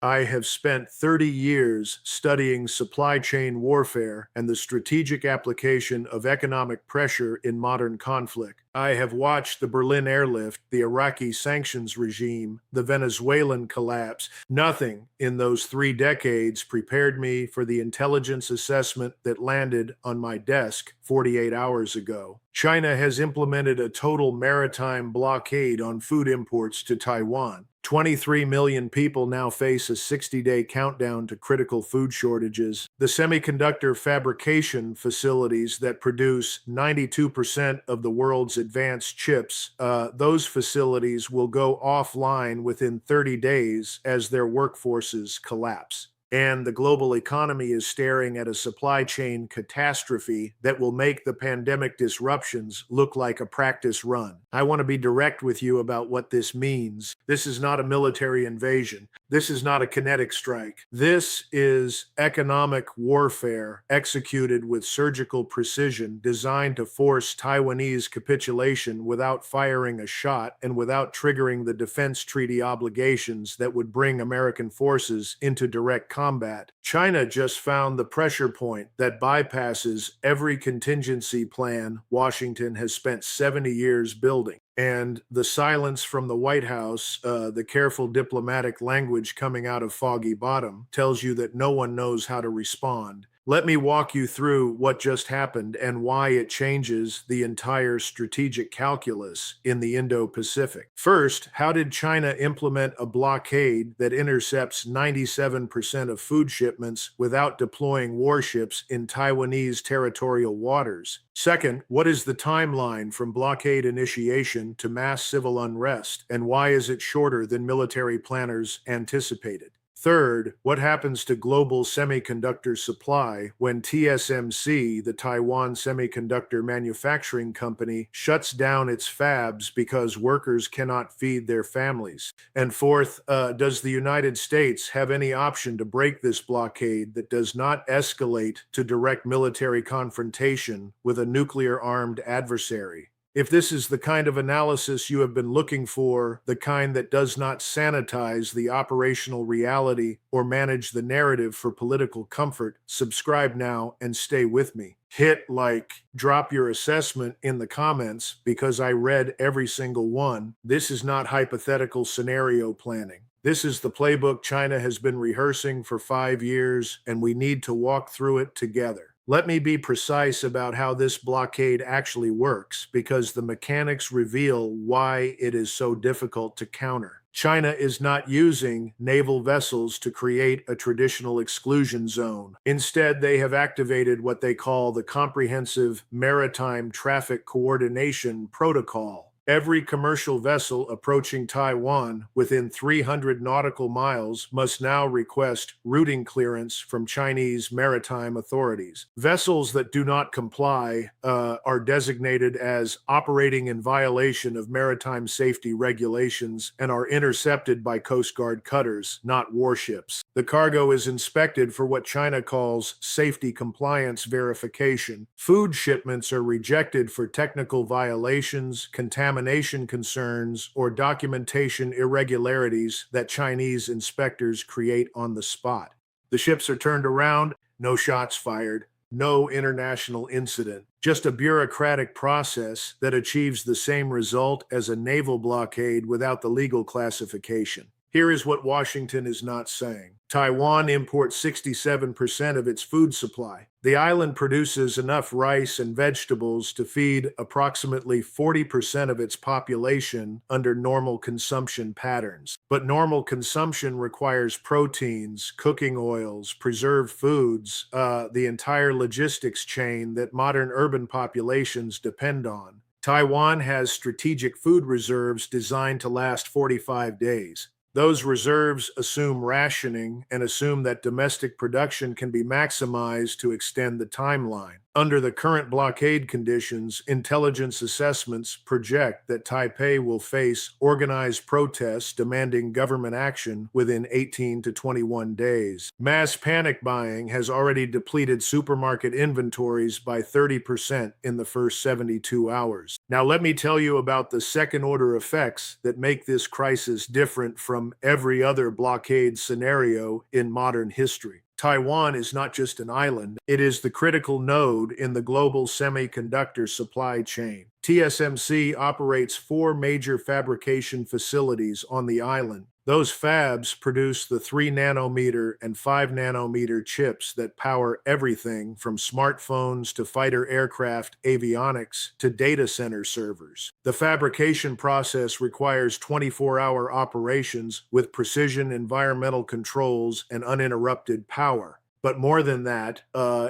I have spent 30 years studying supply chain warfare and the strategic application of economic pressure in modern conflict. I have watched the Berlin airlift, the Iraqi sanctions regime, the Venezuelan collapse. Nothing in those 3 decades prepared me for the intelligence assessment that landed on my desk 48 hours ago. China has implemented a total maritime blockade on food imports to Taiwan. 23 million people now face a 60-day countdown to critical food shortages. The semiconductor fabrication facilities that produce 92% of the world's advanced chips, those facilities will go offline within 30 days as their workforces collapse. And the global economy is staring at a supply chain catastrophe that will make the pandemic disruptions look like a practice run. I want to be direct with you about what this means. This is not a military invasion. This is not a kinetic strike. This is economic warfare executed with surgical precision, designed to force Taiwanese capitulation without firing a shot and without triggering the defense treaty obligations that would bring American forces into direct combat. China just found the pressure point that bypasses every contingency plan Washington has spent 70 years building. And the silence from the White House, the careful diplomatic language coming out of Foggy Bottom, tells you that no one knows how to respond. Let me walk you through what just happened and why it changes the entire strategic calculus in the Indo-Pacific. First, how did China implement a blockade that intercepts 97% of food shipments without deploying warships in Taiwanese territorial waters? Second, what is the timeline from blockade initiation to mass civil unrest, and why is it shorter than military planners anticipated? Third, what happens to global semiconductor supply when TSMC, the Taiwan Semiconductor Manufacturing Company, shuts down its fabs because workers cannot feed their families? And fourth, does the United States have any option to break this blockade that does not escalate to direct military confrontation with a nuclear-armed adversary? If this is the kind of analysis you have been looking for, the kind that does not sanitize the operational reality or manage the narrative for political comfort, subscribe now and stay with me. Hit like, drop your assessment in the comments because I read every single one. This is not hypothetical scenario planning. This is the playbook China has been rehearsing for 5 years, and we need to walk through it together. Let me be precise about how this blockade actually works, because the mechanics reveal why it is so difficult to counter. China is not using naval vessels to create a traditional exclusion zone. Instead, they have activated what they call the Comprehensive Maritime Traffic Coordination Protocol. Every commercial vessel approaching Taiwan within 300 nautical miles must now request routing clearance from Chinese maritime authorities. Vessels that do not comply are designated as operating in violation of maritime safety regulations and are intercepted by Coast Guard cutters, not warships. The cargo is inspected for what China calls safety compliance verification. Food shipments are rejected for technical violations, contamination concerns, or documentation irregularities that Chinese inspectors create on the spot. The ships are turned around, no shots fired, no international incident, just a bureaucratic process that achieves the same result as a naval blockade without the legal classification. Here is what Washington is not saying. Taiwan imports 67% of its food supply. The island produces enough rice and vegetables to feed approximately 40% of its population under normal consumption patterns. But normal consumption requires proteins, cooking oils, preserved foods, the entire logistics chain that modern urban populations depend on. Taiwan has strategic food reserves designed to last 45 days. Those reserves assume rationing and assume that domestic production can be maximized to extend the timeline. Under the current blockade conditions, intelligence assessments project that Taipei will face organized protests demanding government action within 18 to 21 days. Mass panic buying has already depleted supermarket inventories by 30% in the first 72 hours. Now, let me tell you about the second order effects that make this crisis different from every other blockade scenario in modern history. Taiwan is not just an island, it is the critical node in the global semiconductor supply chain. TSMC operates 4 major fabrication facilities on the island. Those fabs produce the 3 nanometer and 5 nanometer chips that power everything from smartphones to fighter aircraft avionics to data center servers. The fabrication process requires 24-hour operations with precision environmental controls and uninterrupted power. But more than that,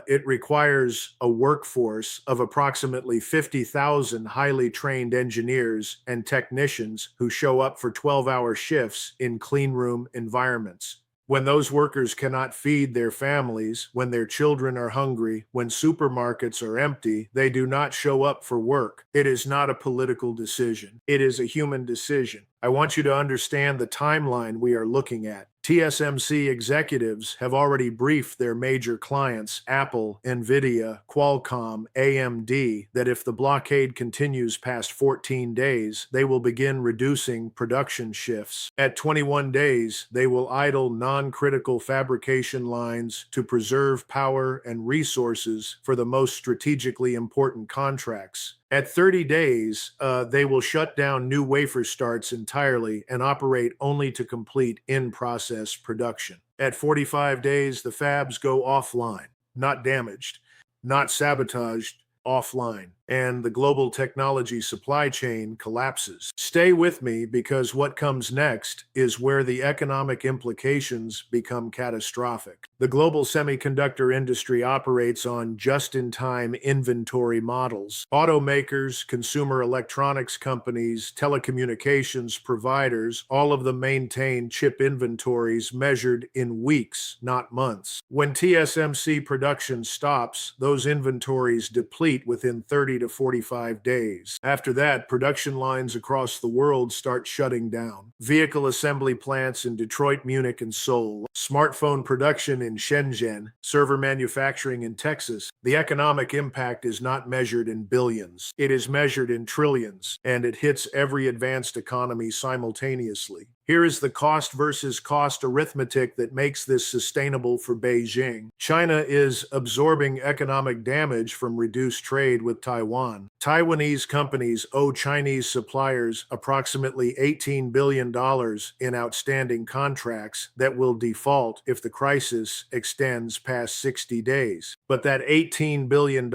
it requires a workforce of approximately 50,000 highly trained engineers and technicians who show up for 12-hour shifts in cleanroom environments. When those workers cannot feed their families, when their children are hungry, when supermarkets are empty, they do not show up for work. It is not a political decision. It is a human decision. I want you to understand the timeline we are looking at. TSMC executives have already briefed their major clients, Apple, Nvidia, Qualcomm, AMD, that if the blockade continues past 14 days, they will begin reducing production shifts. At 21 days, they will idle non-critical fabrication lines to preserve power and resources for the most strategically important contracts. At 30 days, they will shut down new wafer starts entirely and operate only to complete in-process production. At 45 days, the fabs go offline, not damaged, not sabotaged, offline, and the global technology supply chain collapses. Stay with me because what comes next is where the economic implications become catastrophic. The global semiconductor industry operates on just-in-time inventory models. Automakers, consumer electronics companies, telecommunications providers, all of them maintain chip inventories measured in weeks, not months. When TSMC production stops, those inventories deplete within 30 to 45 days. After that, production lines across the world start shutting down. Vehicle assembly plants in Detroit, Munich, and Seoul, smartphone production in Shenzhen, server manufacturing in Texas. The economic impact is not measured in billions. It is measured in trillions, and it hits every advanced economy simultaneously. Here is the cost versus cost arithmetic that makes this sustainable for Beijing. China is absorbing economic damage from reduced trade with Taiwan. Taiwanese companies owe Chinese suppliers approximately $18 billion in outstanding contracts that will default if the crisis extends past 60 days. But that $18 billion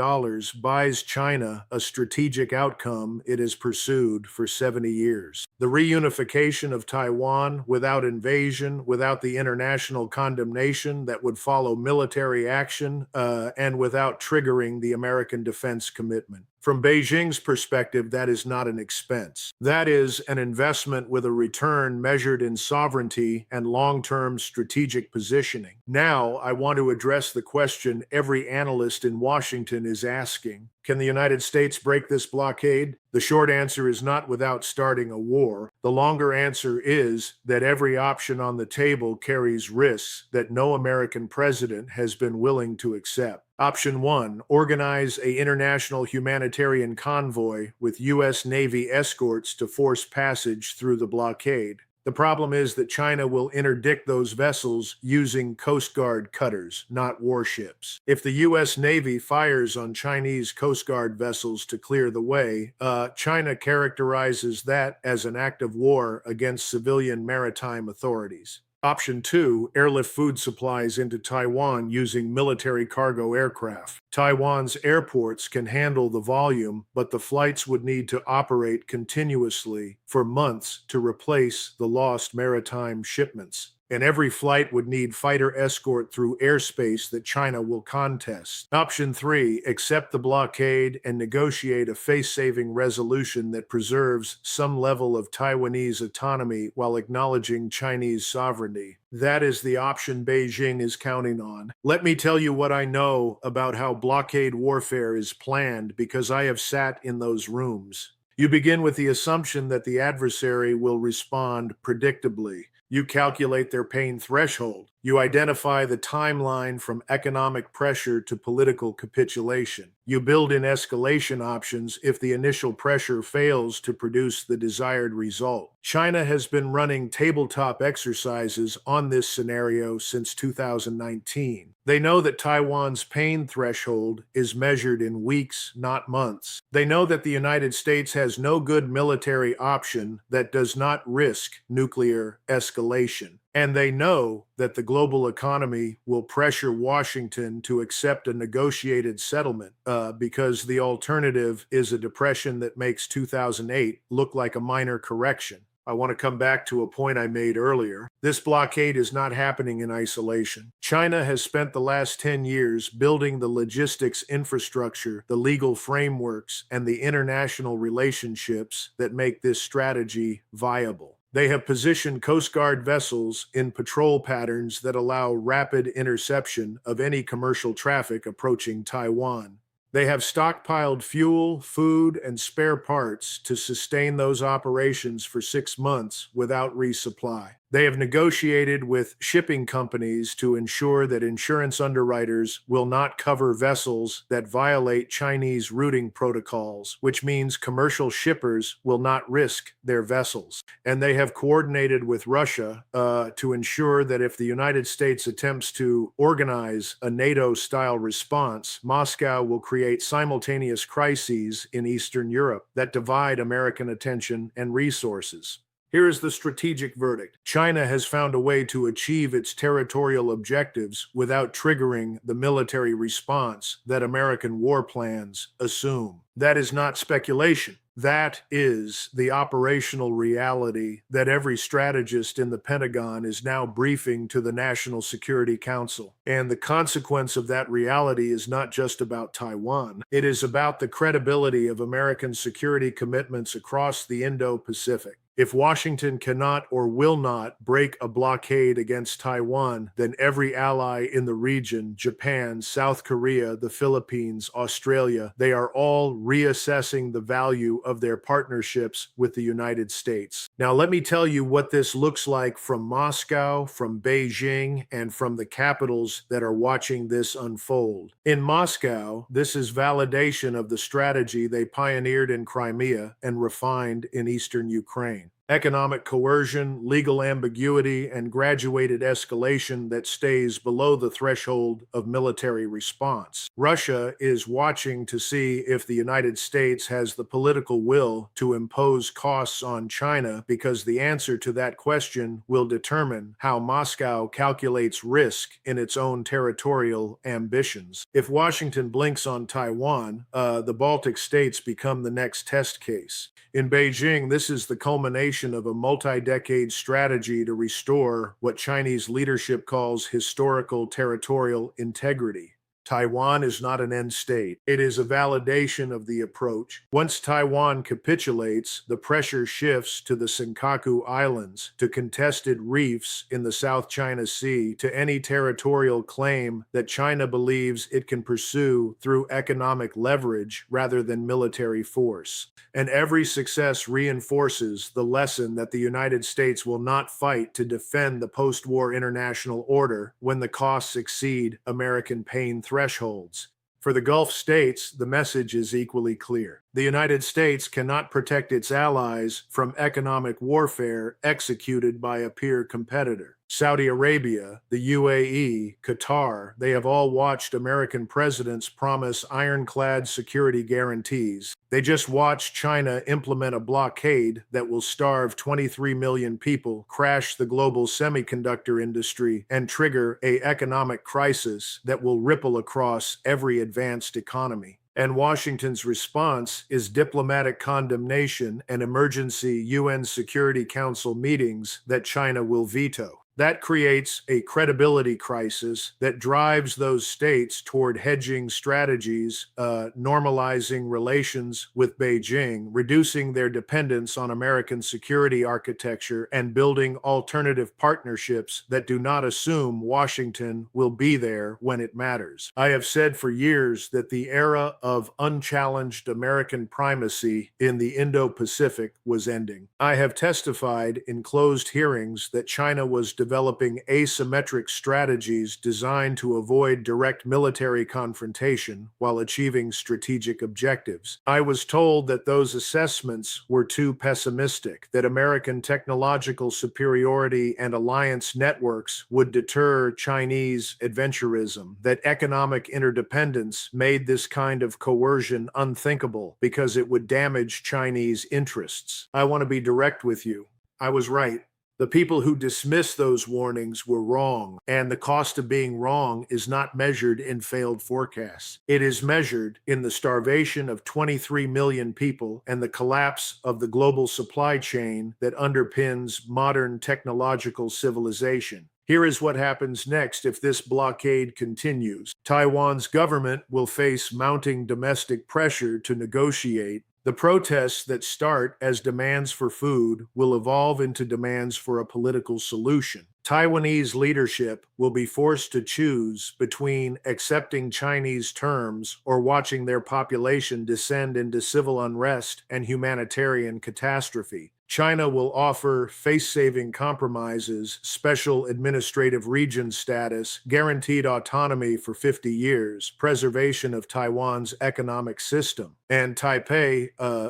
buys China a strategic outcome it has pursued for 70 years. The reunification of Taiwan without invasion, without the international condemnation that would follow military action, and without triggering the American defense commitment. From Beijing's perspective, that is not an expense. That is an investment with a return measured in sovereignty and long-term strategic positioning. Now, I want to address the question every analyst in Washington is asking. Can the United States break this blockade? The short answer is not without starting a war. The longer answer is that every option on the table carries risks that no American president has been willing to accept. Option 1, organize an international humanitarian convoy with U.S. Navy escorts to force passage through the blockade. The problem is that China will interdict those vessels using Coast Guard cutters, not warships. If the U.S. Navy fires on Chinese Coast Guard vessels to clear the way, China characterizes that as an act of war against civilian maritime authorities. Option 2, airlift food supplies into Taiwan using military cargo aircraft. Taiwan's airports can handle the volume, but the flights would need to operate continuously for months to replace the lost maritime shipments. and every flight would need fighter escort through airspace that China will contest. Option 3, accept the blockade and negotiate a face-saving resolution that preserves some level of Taiwanese autonomy while acknowledging Chinese sovereignty. That is the option Beijing is counting on. Let me tell you what I know about how blockade warfare is planned because I have sat in those rooms. You begin with the assumption that the adversary will respond predictably. You calculate their pain threshold. You identify the timeline from economic pressure to political capitulation. You build in escalation options if the initial pressure fails to produce the desired result. China has been running tabletop exercises on this scenario since 2019. They know that Taiwan's pain threshold is measured in weeks, not months. They know that the United States has no good military option that does not risk nuclear escalation. And they know that the global economy will pressure Washington to accept a negotiated settlement because the alternative is a depression that makes 2008 look like a minor correction. I want to come back to a point I made earlier. This blockade is not happening in isolation. China has spent the last 10 years building the logistics infrastructure, the legal frameworks, and the international relationships that make this strategy viable. They have positioned Coast Guard vessels in patrol patterns that allow rapid interception of any commercial traffic approaching Taiwan. They have stockpiled fuel, food, and spare parts to sustain those operations for 6 months without resupply. They have negotiated with shipping companies to ensure that insurance underwriters will not cover vessels that violate Chinese routing protocols, which means commercial shippers will not risk their vessels. And they have coordinated with Russia to ensure that if the United States attempts to organize a NATO-style response, Moscow will create simultaneous crises in Eastern Europe that divide American attention and resources. Here is the strategic verdict. China has found a way to achieve its territorial objectives without triggering the military response that American war plans assume. That is not speculation. That is the operational reality that every strategist in the Pentagon is now briefing to the National Security Council. And the consequence of that reality is not just about Taiwan. It is about the credibility of American security commitments across the Indo-Pacific. If Washington cannot or will not break a blockade against Taiwan, then every ally in the region, Japan, South Korea, the Philippines, Australia, they are all reassessing the value of their partnerships with the United States. Now, let me tell you what this looks like from Moscow, from Beijing, and from the capitals that are watching this unfold. In Moscow, this is validation of the strategy they pioneered in Crimea and refined in eastern Ukraine. Economic coercion, legal ambiguity, and graduated escalation that stays below the threshold of military response. Russia is watching to see if the United States has the political will to impose costs on China, because the answer to that question will determine how Moscow calculates risk in its own territorial ambitions. If Washington blinks on Taiwan, the Baltic states become the next test case. In Beijing, this is the culmination of a multi-decade strategy to restore what Chinese leadership calls historical territorial integrity. Taiwan is not an end state. It is a validation of the approach. Once Taiwan capitulates, the pressure shifts to the Senkaku Islands, to contested reefs in the South China Sea, to any territorial claim that China believes it can pursue through economic leverage rather than military force. And every success reinforces the lesson that the United States will not fight to defend the post-war international order when the costs exceed American pain thresholds. For the Gulf states, the message is equally clear. The United States cannot protect its allies from economic warfare executed by a peer competitor. Saudi Arabia, the UAE, Qatar, they have all watched American presidents promise ironclad security guarantees. They just watched China implement a blockade that will starve 23 million people, crash the global semiconductor industry, and trigger an economic crisis that will ripple across every advanced economy. And Washington's response is diplomatic condemnation and emergency UN Security Council meetings that China will veto. That creates a credibility crisis that drives those states toward hedging strategies, normalizing relations with Beijing, reducing their dependence on American security architecture, and building alternative partnerships that do not assume Washington will be there when it matters. I have said for years that the era of unchallenged American primacy in the Indo-Pacific was ending. I have testified in closed hearings that China was developing asymmetric strategies designed to avoid direct military confrontation while achieving strategic objectives. I was told that those assessments were too pessimistic, that American technological superiority and alliance networks would deter Chinese adventurism, that economic interdependence made this kind of coercion unthinkable because it would damage Chinese interests. I want to be direct with you. I was right. The people who dismissed those warnings were wrong, and the cost of being wrong is not measured in failed forecasts. It is measured in the starvation of 23 million people and the collapse of the global supply chain that underpins modern technological civilization. Here is what happens next if this blockade continues. Taiwan's government will face mounting domestic pressure to negotiate. The protests that start as demands for food will evolve into demands for a political solution. Taiwanese leadership will be forced to choose between accepting Chinese terms or watching their population descend into civil unrest and humanitarian catastrophe. China will offer face-saving compromises, special administrative region status, guaranteed autonomy for 50 years, preservation of Taiwan's economic system. And Taipei,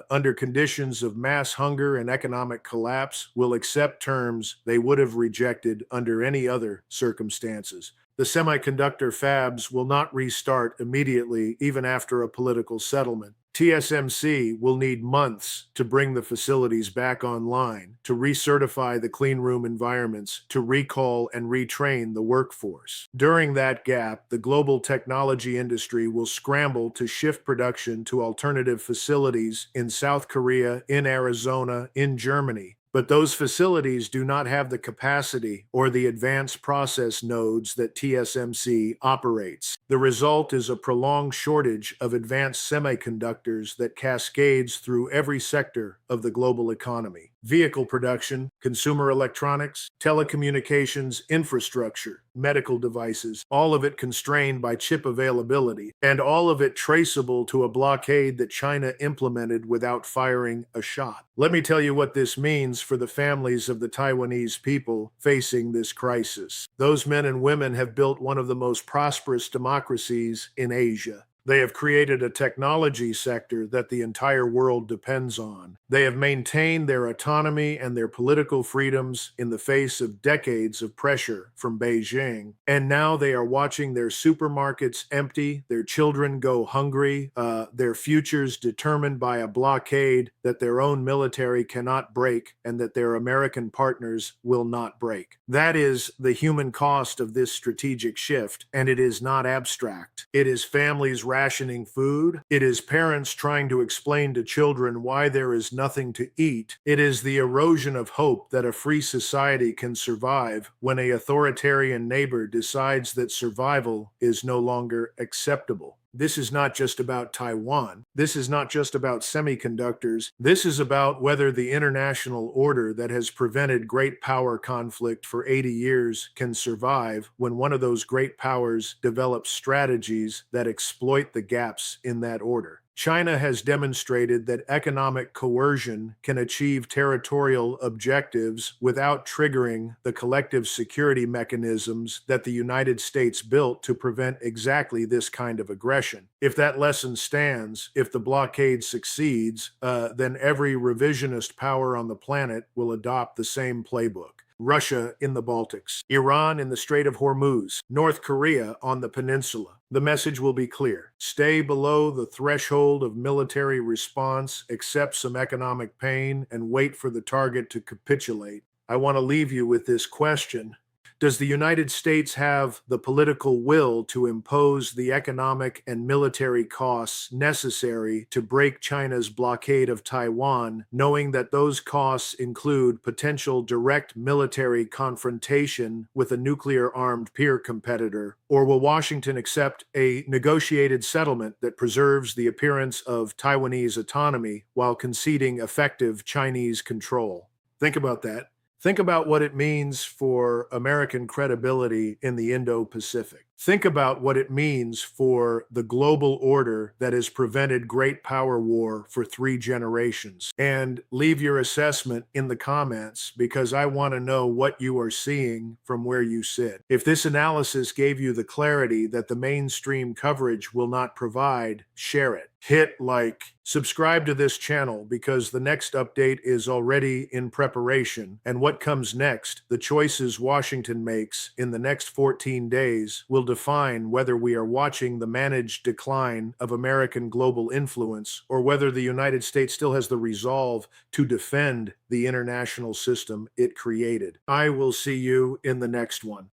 under conditions of mass hunger and economic collapse, will accept terms they would have rejected under any other circumstances. The semiconductor fabs will not restart immediately, even after a political settlement. TSMC will need months to bring the facilities back online, to recertify the clean room environments, to recall and retrain the workforce. During that gap, the global technology industry will scramble to shift production to alternative facilities in South Korea, in Arizona, in Germany. But those facilities do not have the capacity or the advanced process nodes that TSMC operates. The result is a prolonged shortage of advanced semiconductors that cascades through every sector of the global economy. Vehicle production, consumer electronics, telecommunications, infrastructure, medical devices, all of it constrained by chip availability, and all of it traceable to a blockade that China implemented without firing a shot. Let me tell you what this means for the families of the Taiwanese people facing this crisis. Those men and women have built one of the most prosperous democracies in Asia. They have created a technology sector that the entire world depends on. They have maintained their autonomy and their political freedoms in the face of decades of pressure from Beijing. And now they are watching their supermarkets empty, their children go hungry, their futures determined by a blockade that their own military cannot break and that their American partners will not break. That is the human cost of this strategic shift, and it is not abstract. It is families rationing food. It is parents trying to explain to children why there is nothing to eat. It is the erosion of hope that a free society can survive when an authoritarian neighbor decides that survival is no longer acceptable. This is not just about Taiwan. This is not just about semiconductors. This is about whether the international order that has prevented great power conflict for 80 years can survive when one of those great powers develops strategies that exploit the gaps in that order. China has demonstrated that economic coercion can achieve territorial objectives without triggering the collective security mechanisms that the United States built to prevent exactly this kind of aggression. If that lesson stands, if the blockade succeeds, then every revisionist power on the planet will adopt the same playbook. Russia in the Baltics, Iran in the Strait of Hormuz, North Korea on the peninsula. The message will be clear. Stay below the threshold of military response, accept some economic pain, and wait for the target to capitulate. I want to leave you with this question. Does the United States have the political will to impose the economic and military costs necessary to break China's blockade of Taiwan, knowing that those costs include potential direct military confrontation with a nuclear-armed peer competitor? Or will Washington accept a negotiated settlement that preserves the appearance of Taiwanese autonomy while conceding effective Chinese control? Think about that. Think about what it means for American credibility in the Indo-Pacific. Think about what it means for the global order that has prevented great power war for 3 generations. And leave your assessment in the comments because I want to know what you are seeing from where you sit. If this analysis gave you the clarity that the mainstream coverage will not provide, share it. Hit like. Subscribe to this channel because the next update is already in preparation. And what comes next, the choices Washington makes in the next 14 days, will define whether we are watching the managed decline of American global influence or whether the United States still has the resolve to defend the international system it created. I will see you in the next one.